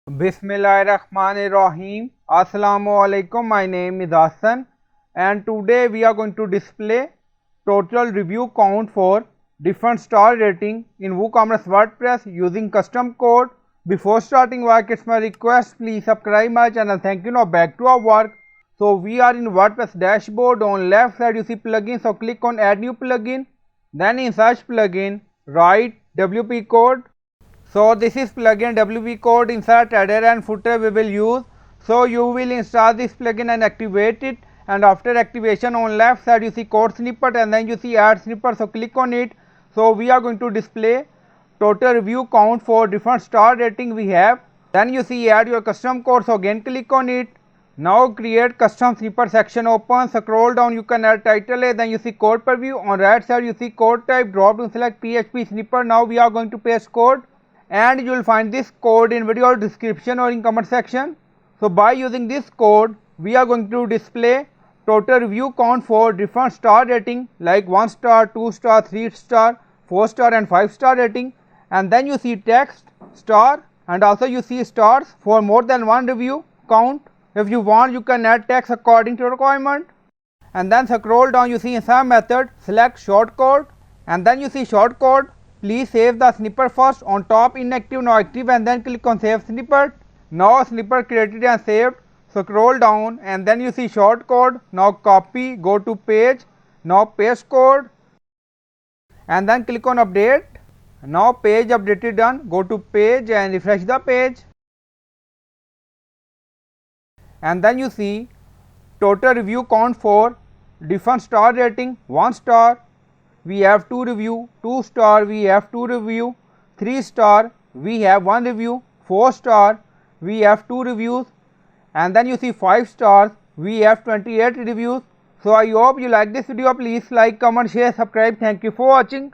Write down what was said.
Bismillahirrahmanirrahim. Assalamu alaikum. My name is Hassan and today we are going to display total review count for different star rating in WooCommerce WordPress using custom code. Before starting work, it's my request, please subscribe my channel. Thank you. Now back to our work. So we are in WordPress dashboard. On left side you see plugin. So click on add new plugin. Then in search plugin write WP code. So this is plugin WP code. Insert header and footer we will use. So you will install this plugin and activate it, and after activation on left side you see code snippet and then you see add snippet. So click on it. So we are going to display total review count for different star rating we have. Then you see add your custom code. So again click on it. Now create custom snippet section open. Scroll down, you can add title A, then you see code preview. On right side you see code type, drop down select PHP snippet. Now we are going to paste code, and you will find this code in video description or in comment section. So by using this code we are going to display total review count for different star rating like 1 star, 2 star, 3 star, 4 star and 5 star rating. And then you see text, star, and also you see stars for more than one review count. If you want, you can add text according to requirement. And then scroll down, you see insert method, select shortcode, and then you see shortcode. Please save the snippet first. On top inactive, now active, and then click on save snippet. Now snippet created and saved. Scroll down and then you see shortcode. Now copy, go to page, now paste code, and then click on update. Now page updated done. Go to page and refresh the page. And then you see total review count for different star rating. 1 star we have 2 review, 2 star we have 2 review, 3 star we have 1 review, 4 star we have 2 reviews, and then you see 5 stars we have 28 reviews. So I hope you like this video. Please like, comment, share, subscribe. Thank you for watching.